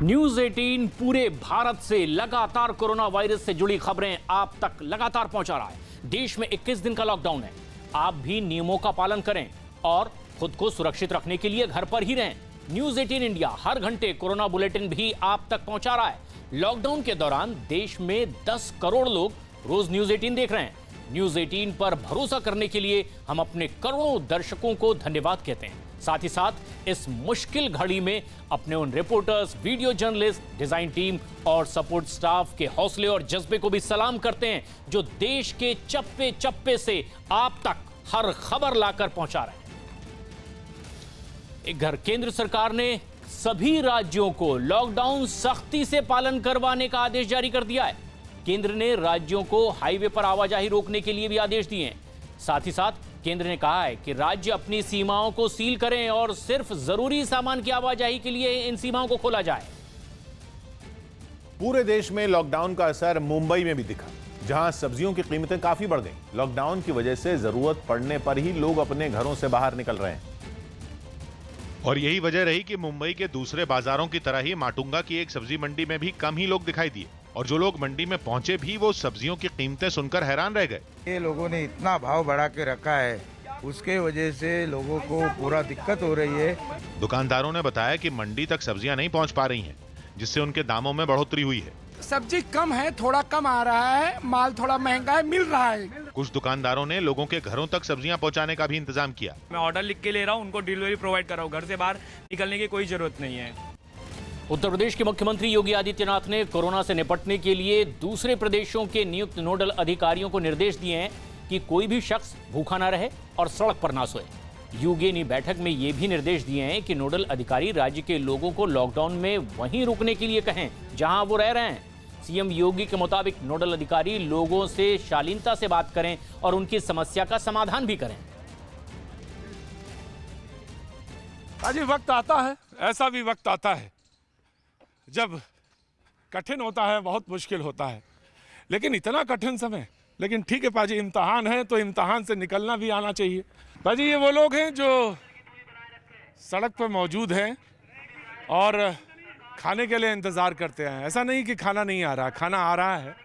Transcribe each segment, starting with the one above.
News 18 पूरे भारत से लगातार कोरोना वायरस से जुड़ी खबरें आप तक लगातार पहुंचा रहा है। देश में 21 दिन का लॉकडाउन है। आप भी नियमों का पालन करें और खुद को सुरक्षित रखने के लिए घर पर ही रहें। न्यूज 18 इंडिया हर घंटे कोरोना बुलेटिन भी आप तक पहुंचा रहा है। लॉकडाउन के दौरान देश में 10 करोड़ लोग रोज न्यूज 18 देख रहे हैं। न्यूज 18 पर भरोसा करने के लिए हम अपने करोड़ों दर्शकों को धन्यवाद कहते हैं। साथ ही साथ इस मुश्किल घड़ी में अपने उन reporters, video journalist, design team और सपोर्ट स्टाफ के हौसले और जज्बे को भी सलाम करते हैं, जो देश के चप्पे चप्पे से आप तक हर खबर लाकर पहुंचा रहे हैं। एक घर केंद्र सरकार ने सभी राज्यों को लॉकडाउन सख्ती से पालन करवाने का आदेश जारी कर दिया है। केंद्र ने राज्यों को हाईवे पर आवाजाही रोकने के लिए भी आदेश दिए हैं। साथ ही साथ केंद्र ने कहा है कि राज्य अपनी सीमाओं को सील करें और सिर्फ जरूरी सामान की आवाजाही के लिए इन सीमाओं को खोला जाए। पूरे देश में लॉकडाउन का असर मुंबई में भी दिखा, जहां सब्जियों की कीमतें काफी बढ़ गईं। लॉकडाउन की वजह से जरूरत पड़ने पर ही लोग अपने घरों से बाहर निकल रहे हैं। और यही वजह रही कि मुंबई के दूसरे बाजारों की तरह ही माटुंगा की एक सब्जी मंडी में भी कम ही लोग दिखाई दिए, और जो लोग मंडी में पहुंचे भी वो सब्जियों की कीमतें सुनकर हैरान रह गए। ये लोगों ने इतना भाव बढ़ा के रखा है, उसके वजह से लोगों को पूरा दिक्कत हो रही है। दुकानदारों ने बताया कि मंडी तक सब्जियां नहीं पहुंच पा रही हैं, जिससे उनके दामों में बढ़ोतरी हुई है। सब्जी कम है, थोड़ा कम आ रहा है, माल थोड़ा महंगा है, मिल रहा है। कुछ दुकानदारों ने लोगों के घरों तक सब्जियां पहुंचाने का भी इंतजाम किया। मैं ऑर्डर लिख के ले रहा हूं, उनको डिलीवरी प्रोवाइड कर रहा हूं, घर से बाहर निकलने की कोई जरूरत नहीं है। उत्तर प्रदेश के मुख्यमंत्री योगी आदित्यनाथ ने कोरोना से निपटने के लिए दूसरे प्रदेशों के नियुक्त नोडल अधिकारियों को निर्देश दिए हैं कि कोई भी शख्स भूखा ना रहे और सड़क पर ना सोए। योगी ने बैठक में ये भी निर्देश दिए हैं कि नोडल अधिकारी राज्य के लोगों को लॉकडाउन में वहीं रुकने के लिए कहें जहां वो रह रहे हैं। सीएम योगी के मुताबिक नोडल अधिकारी लोगों से शालीनता से बात करें और उनकी समस्या का समाधान भी करें। अजी वक्त आता है, ऐसा भी वक्त आता है जब कठिन होता है, बहुत मुश्किल होता है, लेकिन इतना कठिन समय। लेकिन ठीक है पाजी, इम्तहान है तो इम्तहान से निकलना भी आना चाहिए। पाजी ये वो लोग हैं जो सड़क पर मौजूद हैं और खाने के लिए इंतज़ार करते हैं। ऐसा नहीं कि खाना नहीं आ रहा, खाना आ रहा है।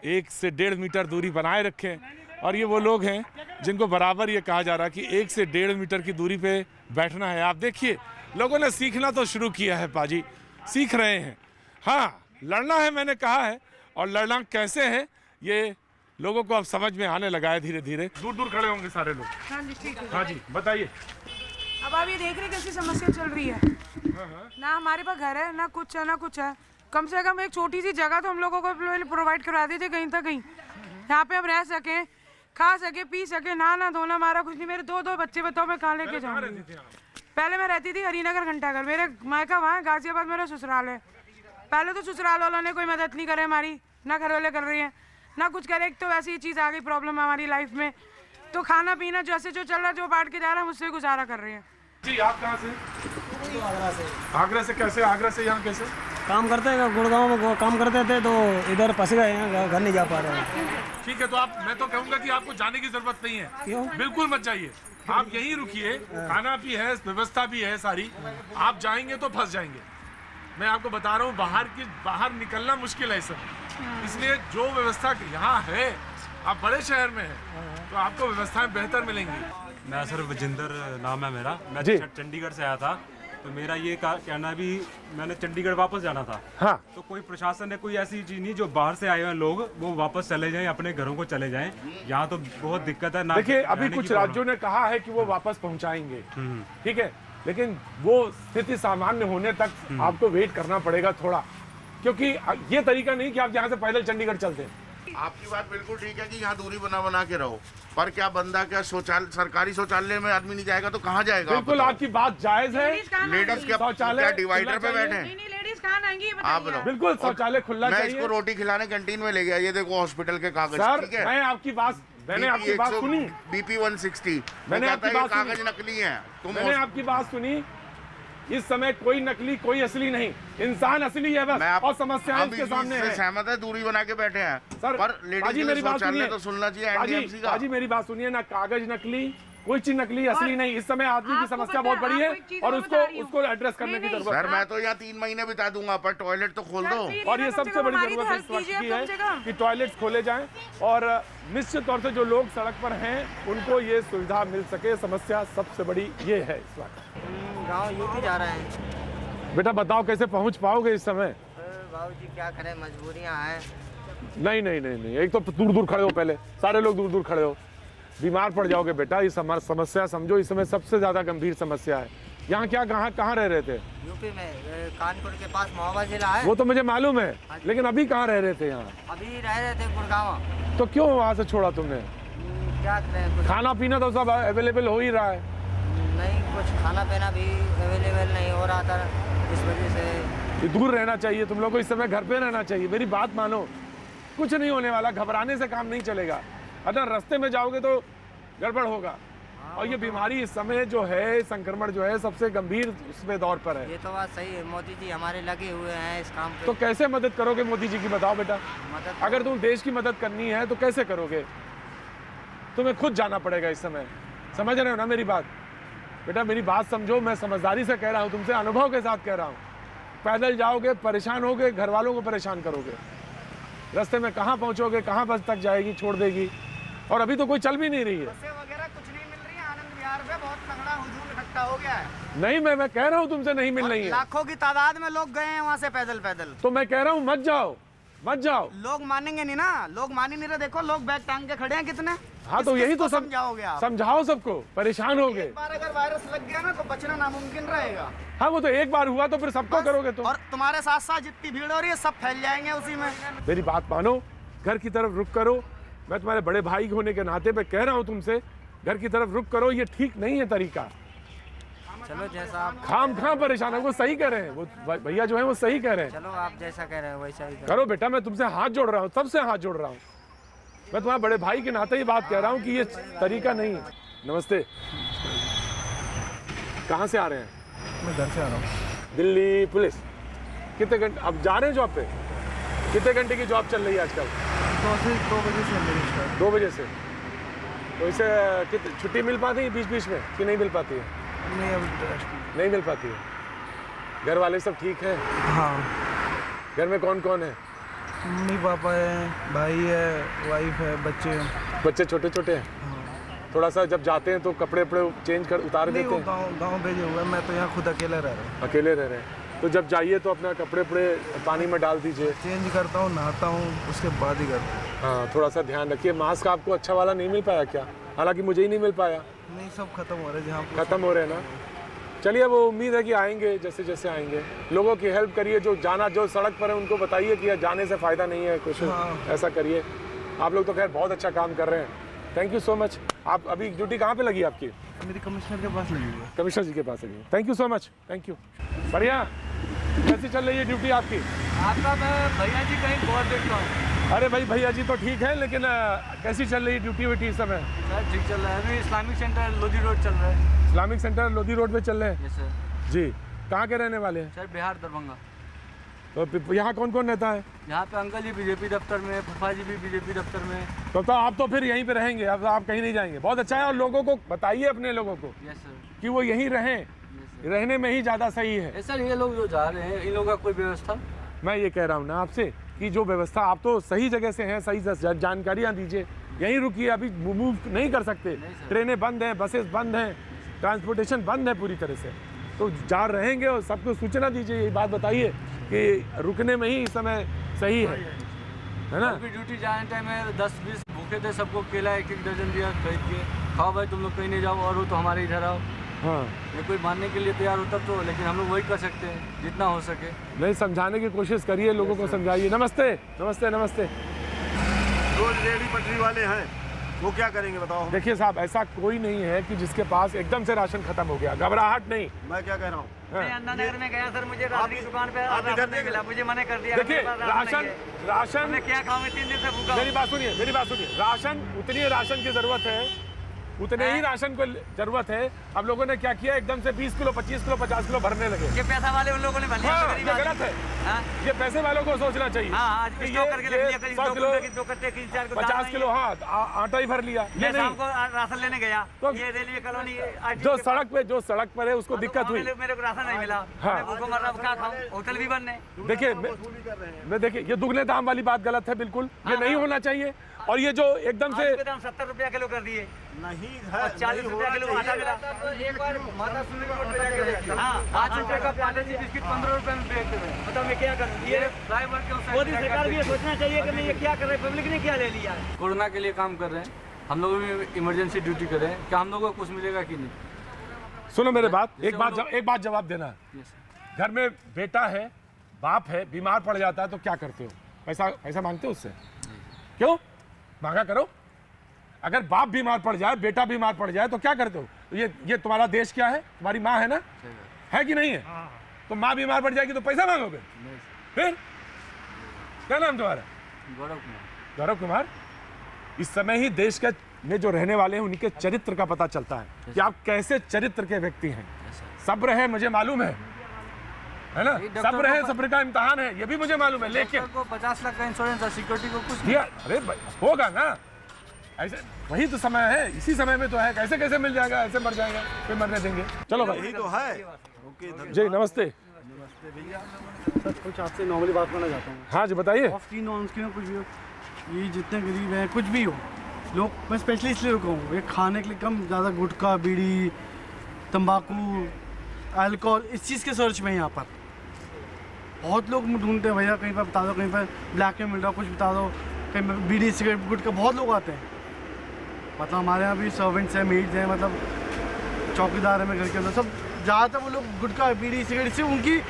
1 से 1.5 मीटर दूरी बनाए रखें। और ये वो लोग हैं जिनको बराबर ये कहा जा रहा है कि 1 से 1.5 मीटर की दूरी पे बैठना है। आप देखिए, लोगों ने सीखना तो शुरू किया है पाजी, सीख रहे हैं। हाँ, लड़ना है मैंने कहा है, और लड़ना कैसे है ये लोगों को अब समझ में आने लगा है धीरे धीरे। दूर दूर खड़े होंगे सारे लोग। हाँ जी ठीक है। हाँ जी बताइए। अब आप ये देख रहे हैं कैसी समस्या चल रही है। ना हमारे पास घर है, ना कुछ है, ना कुछ है। कम से कम एक छोटी सी जगह तो हम लोगों को प्रोवाइड करा देते कहीं तक कहीं, यहाँ पे हम रह सकें, खा सके, पी सके। ना धोना हमारा कुछ नहीं। मेरे 2 बच्चे, बताओ मैं कहाँ लेके जाऊँगी। पहले मैं रहती थी हरिनगर घंटाघर, मेरे मायका वहाँ, गाजियाबाद मेरा ससुराल है। पहले तो ससुराल वालों ने कोई मदद नहीं करे हमारी, ना घर वाले कर रही हैं, ना कुछ करे। एक तो वैसी चीज़ आ गई प्रॉब्लम हमारी लाइफ में, तो खाना पीना जैसे जो चल रहा है, जो बांट के जा रहा है, उससे गुजारा कर रहे हैं। जी आप कहाँ से? आगरा से। आगरा से कैसे? आगरा से यहाँ कैसे? काम करते हैं, गुड़गांव में काम करते थे, तो इधर फंस गए हैं, घर नहीं जा पा रहे हैं। ठीक है, तो आप, मैं तो कहूँगा कि आपको जाने की जरूरत नहीं है। क्यों? बिल्कुल मत जाइए, आप यहीं रुकिए। खाना भी है, व्यवस्था भी है सारी। आप जाएंगे तो फंस जाएंगे। मैं आपको बता रहा हूँ, बाहर निकलना मुश्किल है इस समय। इसलिए जो व्यवस्था यहाँ है, आप बड़े शहर में हैं तो आपको व्यवस्थाएं बेहतर मिलेंगी। मैं सर विजेंदर नाम है मेरा। मैं चंडीगढ़ से आया था, तो मेरा ये कहना भी, मैंने चंडीगढ़ वापस जाना था। हाँ। तो कोई प्रशासन ने कोई ऐसी चीज नहीं, जो बाहर से आए हुए लोग वो वापस चले जाएं, अपने घरों को चले जाएं। यहाँ तो बहुत दिक्कत है। देखिए, अभी कुछ राज्यों ने कहा है कि वो वापस पहुँचाएंगे, ठीक है, लेकिन वो स्थिति सामान्य होने तक आपको वेट करना पड़ेगा थोड़ा, क्योंकि ये तरीका नहीं कि आप यहाँ से पैदल चंडीगढ़ चलते हैं। आपकी बात बिल्कुल ठीक है कि यहाँ दूरी बना के रहो, पर क्या बंदा, क्या शौचालय, सरकारी शौचालय में आदमी नहीं जाएगा तो कहाँ जाएगा? बिल्कुल आपकी बात जायज है। लेडीज क्या शौचालय डिवाइडर पे बैठे हैं? लेडीज कहाँ आएंगी? आप बताओ। बिल्कुल शौचालय खुला चाहिए। मैं इसको रोटी खिलाने कैंटीन में ले गया, ये देखो हॉस्पिटल के कागज। ठीक है, मैंने आपकी बात सुनी। BP 160, मैंने आपकी बात कागज नकली है। मैंने आपकी बात सुनी। इस समय कोई नकली, कोई असली नहीं, इंसान असली है बस, और समस्याएं इसके सामने है। सहमत है, दूरी बना के बैठे हैं सर, पर लेडीज मेरी बात सुनिए, तो सुनना चाहिए एनडीएमसी का। मेरी बात सुनिए, ना कागज नकली, कोई चीज नकली असली नहीं। इस समय आदमी की आपको समस्या पता बहुत है, बड़ी आपको एक है चीज़ और मैं उसको बता रही हूँ। उसको एड्रेस करने की नहीं, जरूरत सर है। मैं तो यहाँ 3 महीने बिता दूंगा, पर टॉयलेट तो खोल दो। और ये सबसे बड़ी जरूरत इस वक्त की है कि टॉयलेट्स खोले जाएं और निश्चित तौर से जो लोग सड़क पर हैं उनको ये सुविधा मिल सके। समस्या सबसे बड़ी ये है इस वक्त। गाँव यूपी जा रहे हैं। बेटा बताओ कैसे पहुंच पाओगे इस समय? बाबू जी क्या करें, मजबूरियाँ हैं। नहीं नहीं नहीं नहीं, एक तो दूर दूर खड़े हो, पहले सारे लोग दूर दूर खड़े हो, बीमार पड़ जाओगे बेटा। ये समस्या समझो इस समय सबसे ज्यादा गंभीर समस्या है। यहाँ क्या कहाँ रह रहे थे? यूपी में कानपुर के पास महोबा जिला है। वो तो मुझे मालूम है, लेकिन अभी कहाँ रह रहे थे? यहाँ अभी रह रहे थे गुड़गांव। तो क्यों वहाँ से छोड़ा तुमने? क्या करें, खाना पीना तो सब अवेलेबल हो ही रहा है। नहीं, कुछ खाना पीना भी अवेलेबल नहीं हो रहा था, इस वजह से दूर रहना चाहिए तुम लोग को, इस समय घर पे रहना चाहिए। मेरी बात मानो, कुछ नहीं होने वाला, घबराने से काम नहीं चलेगा। अगर रास्ते में जाओगे तो गड़बड़ होगा। और ये बीमारी इस समय जो है, संक्रमण जो है सबसे गंभीर उसमें दौर पर है। ये तो बात सही है, मोदी जी हमारे लगे हुए हैं इस काम पे। तो कैसे मदद करोगे मोदी जी की, बताओ बेटा? मदद अगर तुम देश की मदद करनी है तो कैसे करोगे? तुम्हें खुद जाना पड़ेगा इस समय। समझ रहे हो ना मेरी बात? बेटा मेरी बात समझो, मैं समझदारी से कह रहा हूँ, तुमसे अनुभव के साथ कह रहा हूँ। पैदल जाओगे, परेशान होगे, घर वालों को परेशान करोगे। रास्ते में कहाँ पहुँचोगे, कहाँ बस तक जाएगी, छोड़ देगी। और अभी तो कोई चल भी नहीं रही है। वगैरह कुछ नहीं मिल रही है। आनंद विहार पे बहुत तगड़ा हुजूम इकट्ठा हो गया है। नहीं, मैं कह रहा हूँ तुमसे नहीं मिल रही है। लाखों की तादाद में लोग गए हैं वहाँ से पैदल पैदल। तो मैं कह रहा हूँ मत जाओ, मत जाओ। लोग मानेंगे नहीं ना, लोग मान ही नहीं रहे। देखो लोग बैग टांग के खड़े हैं कितने। हाँ तो यही तो समझाओगे आप? समझाओ सबको, परेशान हो गए। एक बार अगर वायरस लग गया ना तो बचना नामुमकिन रहेगा। हाँ वो तो एक बार हुआ तो फिर सबको करोगे तुम। और तुम्हारे साथ साथ जितनी भीड़ हो रही है सब फैल जाएंगे उसी में। मेरी बात मानो, घर की तरफ रुख करो। मैं तुम्हारे बड़े भाई होने के नाते पे कह रहा हूँ तुमसे, घर की तरफ रुख करो। ये ठीक नहीं है तरीका। चलो जैसा आप खाम परेशान है, वो सही कह रहे हैं, वो भैया जो है वो सही कह रहे हैं। चलो आप जैसा कह रहे हो वैसा ही करो बेटा। मैं तुमसे हाथ जोड़ रहा हूँ, सबसे हाथ जोड़ रहा हूँ। मैं तुम्हारे बड़े भाई के नाते ही बात कह रहा हूँ कि ये तरीका नहीं है। नमस्ते, कहाँ से आ रहे हैं? मैं घर से आ रहा हूँ। दिल्ली पुलिस। कितने घंटे अब जा रहे हैं जॉब पे? कितने घंटे की जॉब चल रही है आजकल? 2 बजे से मेरी स्टार्ट। 2 बजे से। तो इसे कितनी छुट्टी मिल पाती है बीच बीच में कि नहीं मिल पाती है? नहीं, अब नहीं मिल पाती है। घर वाले सब ठीक है? हाँ, घर में कौन कौन है? मम्मी पापा है, भाई है, वाइफ है, बच्चे हैं। बच्चे छोटे छोटे हैं? थोड़ा सा जब जाते हैं तो कपड़े वपड़े चेंज कर उतार नहीं, देते वो हैं? गाँव भेजे हुए हैं। मैं तो यहाँ खुद अकेला रह रहा हूँ। अकेले रह रहे हैं तो जब जाइए तो अपना कपड़े वपड़े पानी में डाल दीजिए। चेंज करता हूँ, नहाता हूँ, उसके बाद ही करता हूँ। हाँ थोड़ा सा ध्यान रखिए। मास्क आपको अच्छा वाला नहीं मिल पाया क्या? हालांकि मुझे ही नहीं मिल पाया। नहीं, सब खत्म हो रहे हैं जहाँ खत्म हो रहे हैं ना। चलिए, वो उम्मीद है कि आएंगे, जैसे जैसे आएंगे। लोगों की हेल्प करिए, जो सड़क पर है उनको बताइए कि जाने से फ़ायदा नहीं है, कुछ ऐसा करिए। आप लोग तो खैर बहुत अच्छा काम कर रहे हैं। Thank you so much. आप अभी ड्यूटी कहाँ पे लगी आपकी? मेरी कमिश्नर के पास लगी हुई है। कमिश्नर जी के पास लगी। Thank you so much, thank you. बढ़िया। कैसी चल रही है ड्यूटी आपकी? आपका मैं भैया जी कहीं बहुत देखता हूँ। अरे भाई, भैया जी तो ठीक है, लेकिन कैसी चल रही है ड्यूटी व्यूटी इस समय? सर ठीक चल रहा है। अभी इस्लामिक सेंटर लोधी रोड चल रहा है। इस्लामिक सेंटर लोधी रोड पे चल रहे हैं? Yes sir. जी। कहाँ के रहने वाले हैं? सर बिहार दरभंगा। तो यहाँ कौन कौन रहता है? यहाँ पे अंकल जी बीजेपी दफ्तर में, फूफा जी भी बीजेपी दफ्तर में। तो आप तो फिर यहीं पे रहेंगे, अब आप कहीं नहीं जाएंगे। बहुत अच्छा है। और लोगों को बताइए, अपने लोगों को, यस सर, कि वो यहीं रहें। रहने में ही ज़्यादा सही है। सर ये लोग जो जा रहे हैं, इन लोगों का कोई व्यवस्था? मैं ये कह रहा हूँ ना आपसे कि जो व्यवस्था, आप तो सही जगह से हैं, सही जानकारियाँ दीजिए। यहीं रुकिए, अभी मूव नहीं कर सकते। ट्रेनें बंद हैं, बसेस बंद हैं, ट्रांसपोर्टेशन बंद है पूरी तरह से। तो जा रहेंगे और सबको सूचना दीजिए, ये बात बताइए कि रुकने में ही इस समय सही है ना? ड्यूटी जाने टाइम में 10-20 भूखे थे, सबको केला 1-1 दर्जन दिया, खरीद के खाओ भाई, तुम लोग कहीं नहीं जाओ, और वो तो हमारे इधर आओ। हाँ, ये कोई मानने के लिए तैयार होता तो, लेकिन हम लोग वही कर सकते हैं जितना हो सके। नहीं, समझाने की कोशिश करिए, लोगों को समझाइए। नमस्ते नमस्ते नमस्ते। रोज रेहड़ी पटरी वाले हैं, वो क्या करेंगे बताओ? देखिए साहब, ऐसा कोई नहीं है कि जिसके पास एकदम से राशन खत्म हो गया। घबराहट नहीं। मैं क्या कह रहा हूँ, मैं अन्ना नगर में गया सर, मुझे राशन की दुकान पे राशन नहीं मिला, मुझे मना कर दिया। देखिए, राशन मैं क्या खाऊं, मैं 3 दिन से भूखा हूं। मेरी बात सुनिए। राशन, उतनी राशन की जरूरत है उतने ही राशन को जरूरत है। अब लोगों ने क्या किया, एकदम से 20 किलो 25 किलो 50 किलो भरने लगे। ये पैसा वाले उन लोगों ने भर लिया। हाँ, ये गलत है। ये पैसे वालों को सोचना चाहिए। हाँ, कि स्टॉक करके रख लिया, 100 किलो 2 कट्टे 50 किलो हाँ आटा ही भर लिया। ये शाम नहीं को राशन लेने गया तो ये रेलवे कॉलोनी जो सड़क पर है उसको दिक्कत हुई। मेरे को राशन नहीं मिला, हाँ। मैं भूखों मर रहा हूं, क्या खाऊं, होटल भी बंद है। देखिए मैं देखिए ये दुगने दाम वाली बात गलत है बिल्कुल, ये नहीं होना चाहिए। और ये जो एकदम से दाम 70 रुपया किलो कर दिए नहीं और 40 रुपया किलो आटा मिला। एक बार माता सुनने को हाँ 5 रुपए का पार्ले जी बिस्किट 15 रुपए में बेचते हैं। बताओ मैं क्या करूं? ये ड्राइवर क्यों मोदी सरकार भी ये सोचना चाहिए कि ये क्या कर रहे हैं, पब्लिक ने क्या ले लिया है। कोरोना के लिए काम कर रहे हैं हम लोग भी, इमरजेंसी ड्यूटी कर रहे हैं, क्या हम लोगों को कुछ मिलेगा कि नहीं? सुनो मेरे बात, एक बात जवाब देना। घर में बेटा है, बाप है, बीमार पड़ जाता है तो क्या करते हो? पैसा मांगते हो उससे? क्यों मांगा करो। अगर बाप बीमार पड़ जाए, बेटा बीमार पड़ जाए तो क्या करते हो? ये तुम्हारा देश क्या है? तुम्हारी माँ है ना, है कि नहीं है? तो माँ बीमार पड़ जाएगी तो पैसा मांगोगे? फिर क्या नाम तुम्हारा? गौरव कुमार। इस समय ही देश के में जो रहने वाले हैं उनके चरित्र का पता चलता है कि आप कैसे चरित्र के व्यक्ति हैं। सब्र है मुझे मालूम है ना, सब्र है, सब्र का इम्तिहान है, ये भी मुझे मालूम है। लेकिन 50 लाख का इंश्योरेंस है, सिक्योरिटी को कुछ दिया। अरे होगा ना, ऐसे वही तो समय है, इसी समय में तो है। कैसे कैसे मिल जाएगा, ऐसे मर जाएगा, फिर मरने देंगे। चलो भाई यही तो है। जी नमस्ते। सर कुछ आपसे नॉर्मली बात करना चाहता हूँ। हाँ जी बताइए। ऑफ स्क्रीन ऑन स्क्रीन कुछ भी हो, ये जितने गरीब हैं कुछ भी हो, लोग मैं स्पेशली इसलिए रुका हूँ, ये खाने के लिए कम ज़्यादा गुटखा बीड़ी तंबाकू अल्कोहल इस चीज़ के सर्च में यहाँ पर बहुत लोग ढूंढते हैं। भैया कहीं पर बता दो, कहीं पर ब्लैक में मिल रहा, कुछ बता दो, कहीं पर बीड़ी सिगरेट गुटखा, बहुत लोग आते हैं। मतलब हमारे यहाँ भी सर्वेंट्स हैं, मेड्स हैं, मतलब चौकीदार है मेरे घर के अंदर, सब ज़्यादातर वो लोग गुटखा बीड़ी सिगरेट से उनकी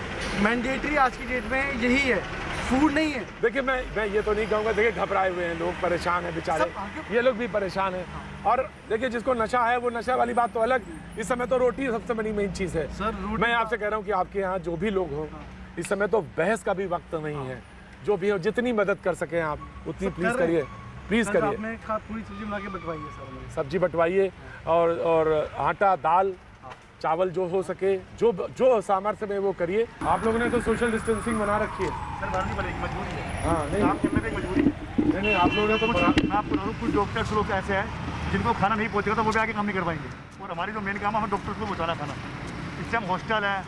मैंडेटरी आज की डेट में यही है, फूड नहीं है। देखिए मैं ये तो नहीं कहूँगा, देखिए घबराए हुए हैं लोग, परेशान हैं बेचारे, ये लोग भी परेशान हैं। और देखिए जिसको नशा है वो नशा वाली बात तो अलग, इस समय तो रोटी सबसे बड़ी मेन चीज़ है। सर मैं आपसे कह रहा हूँ कि आपके यहाँ जो भी लोग हो, इस समय तो बहस का भी वक्त नहीं है। जो भी हो जितनी मदद कर सकें आप उतनी प्लीज़ करिए, प्लीज़ करिए। पूरी सब्जी बना के बंटवाइए सर, सब्जी बंटवाइए और आटा दाल चावल जो हो सके, जो सामर्थ्य में वो करिए। आप लोगों ने तो सोशल डिस्टेंसिंग बना रखी है। सर बनानी पड़ेगी, मजबूरी है। हाँ नहीं मजबूरी नहीं आप लोगों ने तो मैं आपको बता दूं, कुछ डॉक्टर्स लोग ऐसे हैं जिनको खाना नहीं पहुंचेगा तो वो भी आगे काम नहीं कर पाएंगे। और हमारी जो मेन काम है, हमें डॉक्टर्स को पहुँचाना खाना। इससे हम हॉस्टल है,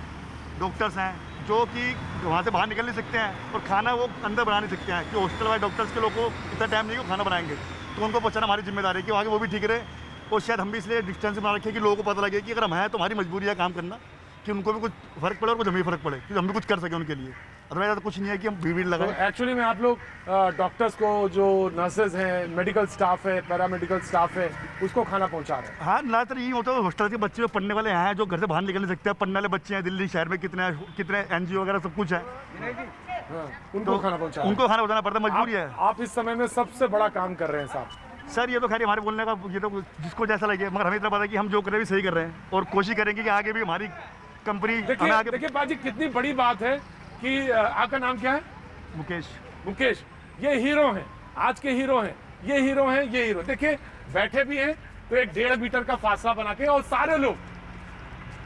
डॉक्टर्स हैं जो कि वहाँ से बाहर निकल नहीं सकते हैं और खाना वो अंदर बना नहीं सकते हैं, कि हॉस्टल वाले डॉक्टर्स के लोगों को इतना टाइम नहीं कि खाना बनाएंगे, तो उनको पहुँचाना हमारी जिम्मेदारी है कि आगे वो भी ठीक रहे। और शायद हम भी इसलिए डिस्टेंस बना रखे कि लोगों को पता लगे कि अगर हम हैं तो हमारी मजबूरी है काम करना, कि उनको भी कुछ फर्क पड़े और कुछ हमें फर्क पड़े, कि हम भी कुछ कर सकें उनके लिए। अदरवाइज तो कुछ नहीं है कि हम भीड़ लगाएं। एक्चुअली में आप लोग डॉक्टर्स को, जो नर्सेज हैं, मेडिकल स्टाफ है, पैरामेडिकल स्टाफ है, उसको खाना पहुंचा रहे हैं। हाँ ज़्यादातर यही होता है, हॉस्टल के बच्चे जो पढ़ने वाले हैं, जो घर से बाहर निकल नहीं सकते हैं, पढ़ने वाले बच्चे हैं, दिल्ली शहर में कितने NGO वगैरह सब कुछ है, उनको खाना पहुंचाना, उनको खाना पहुंचाना पड़ता है, मजबूरी है। आप इस समय में सबसे बड़ा काम कर रहे हैं साहब। सर ये तो खैर हमारे बोलने का, ये तो जिसको जैसा लगे, मगर हमें इतना पता है कि हम जो कर रहे हैं सही कर रहे हैं और कोशिश करेंगे कि आगे भी हमारी कंपनी हमें आगे। देखिए बाजी कितनी बड़ी बात है कि आपका नाम क्या है? मुकेश। ये हीरो हैं, आज के हीरो हैं, ये हीरो हैं, ये हीरो। देखिए बैठे भी हैं तो 1.5 मीटर का फासला बना के, और सारे लोग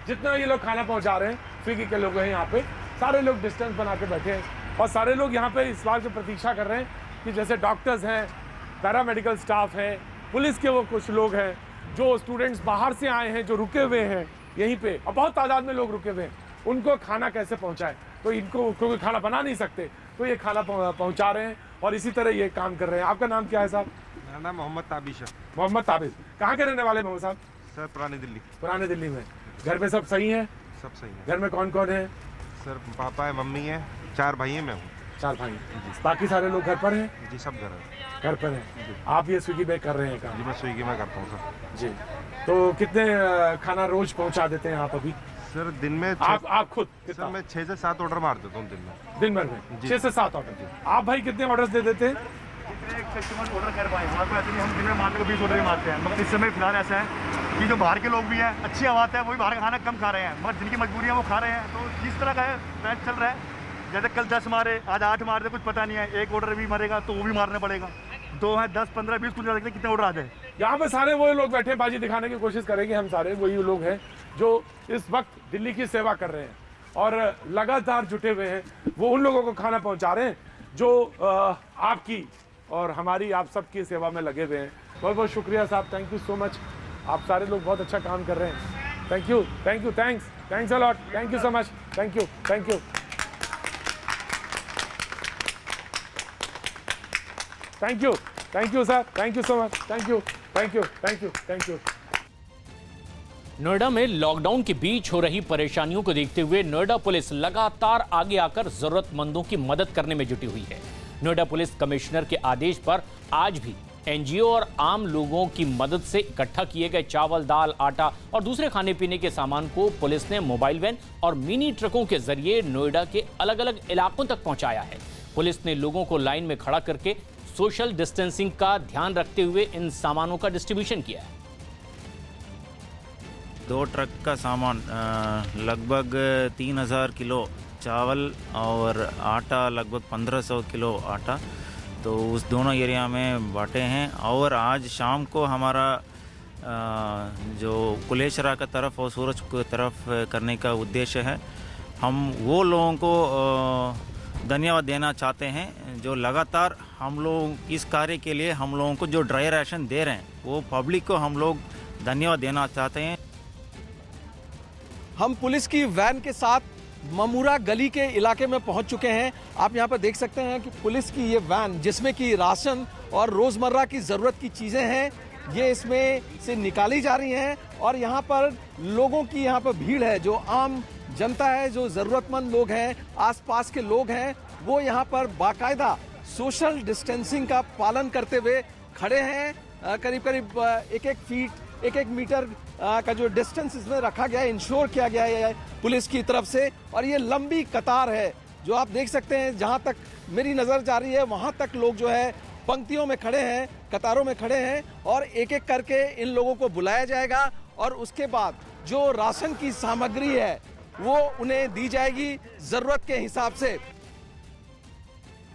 जितना ये लोग खाना पहुंचा रहे हैं, स्विगी के लोग हैं यहाँ पे, सारे लोग डिस्टेंस बना के बैठे हैं और सारे लोग यहाँ पे इस बात की प्रतीक्षा कर रहे हैं कि जैसे डॉक्टर्स हैं, पैरामेडिकल स्टाफ है, पुलिस के वो कुछ लोग हैं, जो स्टूडेंट्स बाहर से आए हैं, जो रुके हुए हैं यहीं पे, और बहुत तादाद में लोग रुके हुए हैं, उनको खाना कैसे पहुंचाएं। तो इनको क्योंकि खाना बना नहीं सकते तो ये खाना पहुंचा रहे हैं और इसी तरह ये काम कर रहे हैं। आपका नाम क्या है साहब? मेरा नाम मोहम्मद ताबिश है। मोहम्मद ताबिश, कहाँ के रहने वाले मोहम्मद साहब? सर पुरानी दिल्ली। पुराने दिल्ली में। घर में सब सही है? सब सही है। घर में कौन कौन है? सर पापा है, मम्मी है, 4 भाई हैं, मैं हूँ। 4 भाई। बाकी सारे लोग घर पर हैं? जी सब घर पर हैं। आप ये स्विगी में कर रहे हैं काम? जी मैं स्विगी में करता हूँ सर। जी तो कितने खाना रोज पहुँचा देते हैं आप अभी? सर दिन में आप खुद? सर मैं 6 से 7 ऑर्डर मार देता हूँ दिन भर में 6 से 7 ऑर्डर। आप भाई कितने ऑर्डर दे देते हैं? ऑर्डर कर पाए हमारे पास ऐसे, हम दिन में मारने को 20 ऑर्डर ही मारते हैं। मगर इस समय फिलहाल ऐसा है कि जो बाहर के लोग भी हैं, अच्छी बात है, वो भी बाहर का खाना कम खा रहे हैं, मगर जिनकी मजबूरी है वो खा रहे हैं। तो जिस तरह का है मैच चल रहा है, जैसे कल 10 मारे, आज 8 मारते, कुछ पता नहीं है, एक ऑर्डर भी मरेगा तो वो भी मारना पड़ेगा। 2 है 10 15 20 कुछ लगता है कितने ऑर्डर आ जाए। यहाँ पे सारे वही लोग बैठे बाजी दिखाने की कोशिश करेंगे। हम सारे वही लोग हैं जो इस वक्त दिल्ली की सेवा कर रहे हैं और लगातार जुटे हुए हैं। वो उन लोगों को खाना पहुंचा रहे हैं जो आपकी और हमारी, आप सबकी सेवा में लगे हुए हैं। बहुत बहुत शुक्रिया साहब, थैंक यू सो मच। आप सारे लोग बहुत अच्छा काम कर रहे हैं। Thank you, thanks a lot, thank you so much, thank you. Thank you sir, thank you so much, thank you. Noida में लॉकडाउन के बीच हो रही परेशानियों को देखते हुए नोएडा पुलिस लगातार आगे आकर जरूरतमंदों की मदद करने में जुटी हुई है। नोएडा पुलिस कमिश्नर के आदेश पर आज भी एनजीओ और आम लोगों की मदद से इकट्ठा किए गए चावल, दाल, आटा और दूसरे खाने पीने के सामान को पुलिस ने मोबाइल वैन और मिनी ट्रकों के जरिए नोएडा के अलग अलग इलाकों तक पहुंचाया है। पुलिस ने लोगों को लाइन में खड़ा करके सोशल डिस्टेंसिंग का ध्यान रखते हुए इन सामानों का डिस्ट्रीब्यूशन किया है। 2 ट्रक का सामान लगभग 3000 किलो चावल और आटा लगभग 1500 किलो आटा, तो उस दोनों एरिया में बांटे हैं। और आज शाम को हमारा जो कुलेश्वरा की तरफ और सूरज की तरफ करने का उद्देश्य है। हम वो लोगों को धन्यवाद देना चाहते हैं जो लगातार हम लोग इस कार्य के लिए हम लोगों को जो ड्राई राशन दे रहे हैं, वो पब्लिक को हम लोग धन्यवाद देना चाहते हैं। हम पुलिस की वैन के साथ ममूरा गली के इलाके में पहुंच चुके हैं। आप यहां पर देख सकते हैं कि पुलिस की ये वैन, जिसमें कि राशन और रोज़मर्रा की ज़रूरत की चीज़ें हैं, ये इसमें से निकाली जा रही हैं। और यहां पर लोगों की यहां पर भीड़ है, जो आम जनता है, जो ज़रूरतमंद लोग हैं, आसपास के लोग हैं, वो यहां पर बाकायदा सोशल डिस्टेंसिंग का पालन करते हुए खड़े हैं। करीब करीब 1-1 फीट, 1-1 मीटर का जो डिस्टेंस इसमें रखा गया है, इंश्योर किया गया है पुलिस की तरफ से। और ये लंबी कतार है जो आप देख सकते हैं, जहां तक मेरी नज़र जा रही है वहां तक लोग जो है पंक्तियों में खड़े हैं, कतारों में खड़े हैं। और एक एक करके इन लोगों को बुलाया जाएगा और उसके बाद जो राशन की सामग्री है वो उन्हें दी जाएगी ज़रूरत के हिसाब से।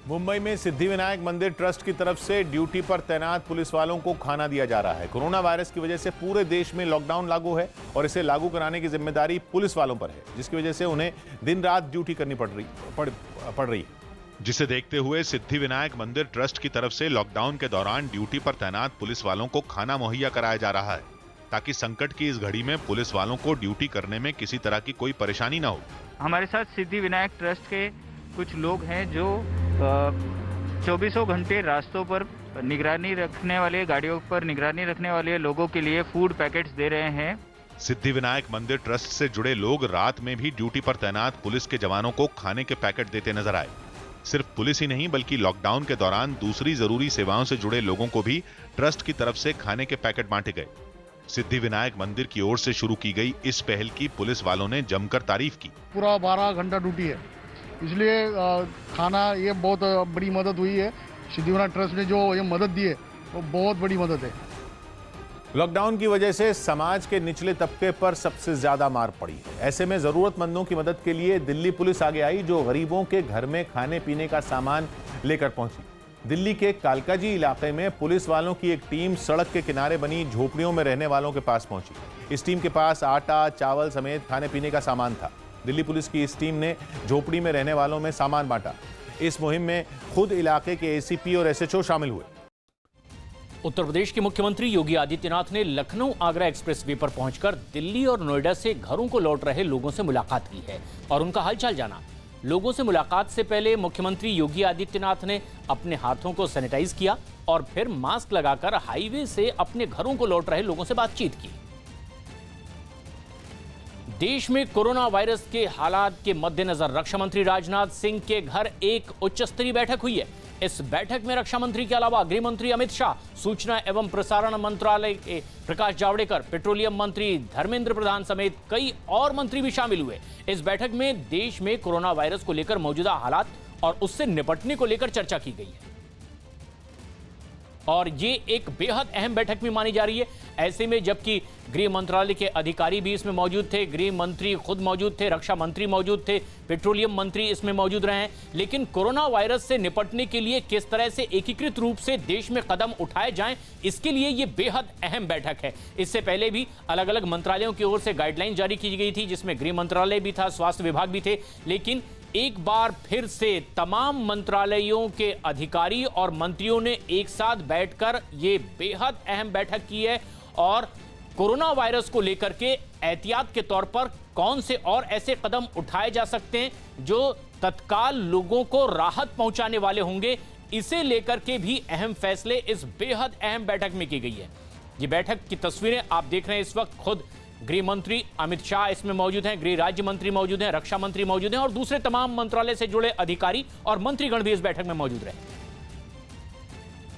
मुंबई में सिद्धिविनायक मंदिर ट्रस्ट की तरफ से ड्यूटी पर तैनात पुलिस वालों को खाना दिया जा रहा है। कोरोना वायरस की वजह से पूरे देश में लॉकडाउन लागू है और इसे लागू कराने की जिम्मेदारी पुलिस वालों पर है, जिसकी वजह से उन्हें दिन रात ड्यूटी करनी पड़ रही है। जिसे देखते हुए सिद्धिविनायक मंदिर ट्रस्ट की तरफ से लॉकडाउन के दौरान ड्यूटी पर तैनात पुलिस वालों को खाना मुहैया कराया जा रहा है, ताकि संकट की इस घड़ी में पुलिस वालों को ड्यूटी करने में किसी तरह की कोई परेशानी न हो। हमारे साथ सिद्धिविनायक ट्रस्ट के कुछ लोग हैं जो 24 घंटे रास्तों पर निगरानी रखने वाले, गाड़ियों पर निगरानी रखने वाले लोगों के लिए फूड पैकेट्स दे रहे हैं। सिद्धिविनायक मंदिर ट्रस्ट से जुड़े लोग रात में भी ड्यूटी पर तैनात पुलिस के जवानों को खाने के पैकेट देते नजर आए। सिर्फ पुलिस ही नहीं बल्कि लॉकडाउन के दौरान दूसरी जरूरी सेवाओं से जुड़े लोगों को भी ट्रस्ट की तरफ से खाने के पैकेट बांटे गए। सिद्धिविनायक मंदिर की ओर से शुरू की गई इस पहल की पुलिस वालों ने जमकर तारीफ की। पूरा 12 घंटा ड्यूटी है, इसलिए खाना ये बहुत बड़ी मदद हुई है। सिद्धिविनायक ट्रस्ट ने जो ये मदद दी है वो बहुत बड़ी मदद है। लॉकडाउन की वजह से समाज के निचले तबके पर सबसे ज्यादा मार पड़ी है। ऐसे में जरूरतमंदों की मदद के लिए दिल्ली पुलिस आगे आई, जो गरीबों के घर में खाने पीने का सामान लेकर पहुंची। दिल्ली के कालकाजी इलाके में पुलिस वालों की एक टीम सड़क के किनारे बनी झोपड़ियों में रहने वालों के पास पहुंची। इस टीम के पास आटा, चावल समेत खाने पीने का सामान था। दिल्ली पुलिस की इस टीम ने झोपड़ी में रहने वालों में सामान बांटा। इस मुहिम में खुद इलाके के एसीपी और एसएचओ शामिल हुए। उत्तर प्रदेश के मुख्यमंत्री योगी आदित्यनाथ ने लखनऊ आगरा एक्सप्रेसवे पर पहुंचकर दिल्ली और नोएडा से घरों को लौट रहे लोगों से मुलाकात की है और उनका हालचाल जाना। लोगों से मुलाकात से पहले मुख्यमंत्री योगी आदित्यनाथ ने अपने हाथों को सैनिटाइज किया और फिर मास्क लगाकर हाईवे से अपने घरों को लौट रहे लोगों से बातचीत की। देश में कोरोना वायरस के हालात के मद्देनजर रक्षा मंत्री राजनाथ सिंह के घर एक उच्च स्तरीय बैठक हुई है। इस बैठक में रक्षा मंत्री के अलावा गृह मंत्री अमित शाह, सूचना एवं प्रसारण मंत्रालय के प्रकाश जावड़ेकर, पेट्रोलियम मंत्री धर्मेंद्र प्रधान समेत कई और मंत्री भी शामिल हुए। इस बैठक में देश में कोरोना वायरस को लेकर मौजूदा हालात और उससे निपटने को लेकर चर्चा की गई है। और ये एक बेहद अहम बैठक भी मानी जा रही है। ऐसे में जबकि गृह मंत्रालय के अधिकारी भी इसमें मौजूद थे, गृह मंत्री खुद मौजूद थे, रक्षा मंत्री मौजूद थे, पेट्रोलियम मंत्री इसमें मौजूद रहे हैं, लेकिन कोरोना वायरस से निपटने के लिए किस तरह से एकीकृत रूप से देश में कदम उठाए जाएं, इसके लिए ये बेहद अहम बैठक है। इससे पहले भी अलग अलग मंत्रालयों की ओर से गाइडलाइन जारी की गई थी, जिसमें गृह मंत्रालय भी था, स्वास्थ्य विभाग भी थे, लेकिन एक बार फिर से तमाम मंत्रालयों के अधिकारी और मंत्रियों ने एक साथ बैठकर ये बेहद अहम बैठक की है और कोरोना वायरस को लेकर के एहतियात के तौर पर कौन से और ऐसे कदम उठाए जा सकते हैं जो तत्काल लोगों को राहत पहुंचाने वाले होंगे, इसे लेकर के भी अहम फैसले इस बेहद अहम बैठक में की गई है। ये बैठक की तस्वीरें आप देख रहे हैं इस वक्त। खुद गृह मंत्री अमित शाह इसमें मौजूद हैं, गृह राज्य मंत्री मौजूद हैं, रक्षा मंत्री मौजूद हैं और दूसरे तमाम मंत्रालय से जुड़े अधिकारी और मंत्रीगण भी इस बैठक में मौजूद रहे।